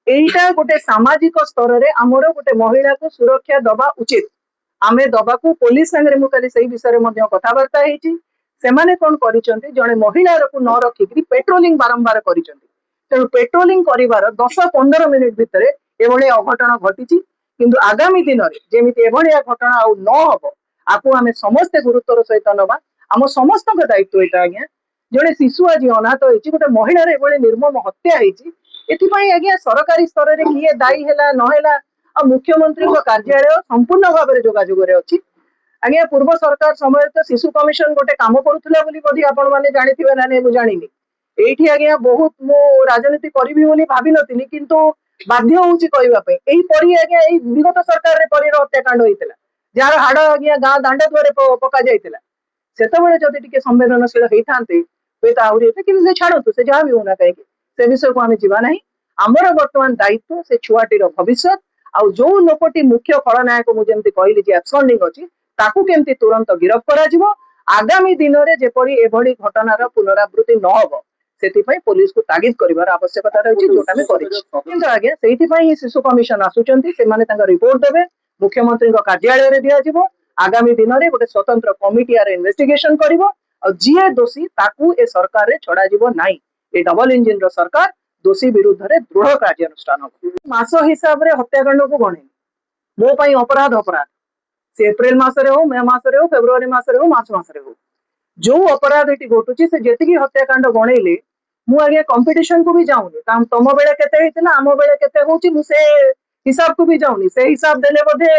एटा गोटे सामाजिक स्तर रे आमर गोटे महिला को सुरक्षा दबा उचित आमे दबा को पुलिस संगे मु कली सही विषय रे कथबार्ता हेची सेमाने कोन करिसंती जणे महिला को न रखिकरी पेट्रोलिंग बारंबार करिसंती तेणु पेट्रोलिंग करिवार 10-15 मिनिट भितर एभली अघटन घटी किंतु आगामी दिन में जेमिति एभली घटना आउ न हबो आपको आमे समस्त गुरुत्वर सहित नबा आम समस्त दायित्व एटा आज्ञा जड़े शिशु आज अनाथ होती गोटे महिला निर्मम हत्या होती एथिपाई आज्ञा सरकारी स्तर में किए दायी है नहेला आ मुख्यमंत्री कार्यालय संपूर्ण भाव में जोगाजोग अच्छी आज्ञा पूर्व सरकार समय तो शिशु कमिशन गोटे कम करुला आपण मैंने जानी ना नहीं जानी ये आज्ञा बहुत मु राजनीति करी भावी नी किंतु बाध्य होची कहवाई यही आज्ञा विगत सरकार रे परीर हत्याकांड होता जार हाड़ आज्ञा गाँ दांड द्वारे पका जाइला सेतबेले जदि टिके संवेदनशील होते हुए आहरी कि छाड़ू से जहाँ भी होना कहीं से विषय को आम जाना ना आमर बर्तमान दायित्व से छुआटीर भविष्य आउ जो लोकटी मुख्य खलनायक मुझे कहली एब्सकॉन्डिंग अच्छी ताकू केमती तुरंत गिरफ करा आगामी दिन में जेपरी एभली घटनार पुनरावृत्ति न हो से पुलिस को तागिद कर आवश्यकता रही जोटा किंतु आज्ञा से शिशु कमिशन आसुच्च रिपोर्ट देवे मुख्यमंत्री कार्यालय दिज्व आगामी दिन में गोटे स्वतंत्र कमिटी आर इन्वेस्टिगेशन करिवो और जीए दोषी ताकू ए सरकार रे छड़ा जीवो नाही ए डबल इंजिन रो सरकार दोषी विरुद्ध रे दृढ़ कार्यानुष्ठान मास हिसाब रे हत्याकांड को गणे मो पई अपराध अपराध से एप्रिल मासरे हो मे मासरे हो फेब्रुआरी मासरे हो मार्च मासरे हो जो अपराध एटी घटुची से जेतिकी हत्याकांड गणेले मु आगे कंपटीशन को भी जाऊनी तम बेले केते हेतिला आम बेले केते होची मु से हिसाब को भी जाऊनी से हिसाब देले बोधे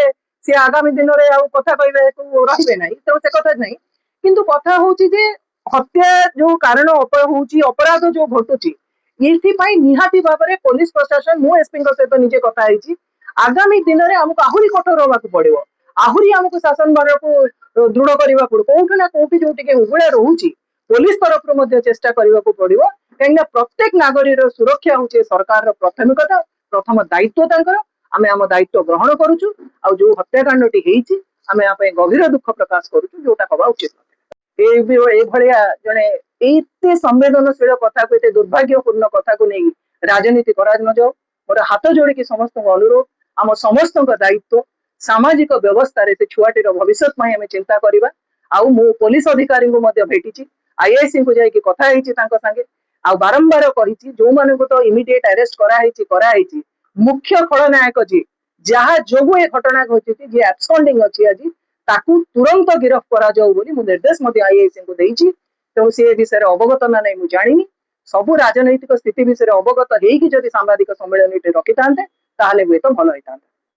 सी आगामी दिन में आउ कथा कहबे रहिबे नाही तो से कथा नहीं किंतु कथा होची जे हत्या जो कारण होची अपराध जो घटुची ये निहाती भाव में पुलिस प्रशासन मु एसपी सहित निजे कथा होती आगामी दिन में आमको आहरी कठोर होगा पड़ो आहरी आमको शासन भार को दृढ़ करने पड़ो कौटि ना कौटि जो उगुड़ा रोचे पुलिस तरफ चेष्टा करने को पड़ो कहीं प्रत्येक नागरिक सुरक्षा हूँ सरकार प्राथमिकता प्रथम दायित्व आमे आम दायित्व ग्रहण करुचु आ जो हत्याकांड टी आमे आप गभीर दुख प्रकाश करुचु जोटा हवा उचित भाया जड़े एते संवेदनशील कथा को दुर्भाग्यपूर्ण कथा को नहीं राजनीति करा न जाओ मोर हाथ जोड़ी समस्त अनुरोध आम समस्त दायित्व सामाजिक व्यवस्था से छुआटीर भविष्य आम चिंता करवा आउ मु पुलिस अधिकारी को भेटी आईआईसी को जाकि कथा सांगे आ बारंबार कही जो मान तो इमिडिएट अरेस्ट कराई मुख्य खलनायक जी जहाँ जो ये घटना घटी जी एब्सकॉन्डिंग अच्छी आज ताकू तुरंत गिरफ करा जाऊ बोली मु निर्देश आईआईसी को देइछि तेणु सी विषय अवगत ना नहीं मुझे जानी सबू राजनैतिक स्थिति विषय अवगत होगी जदि सांबादिक सम्मेलन रखि था हुए तो भल होता।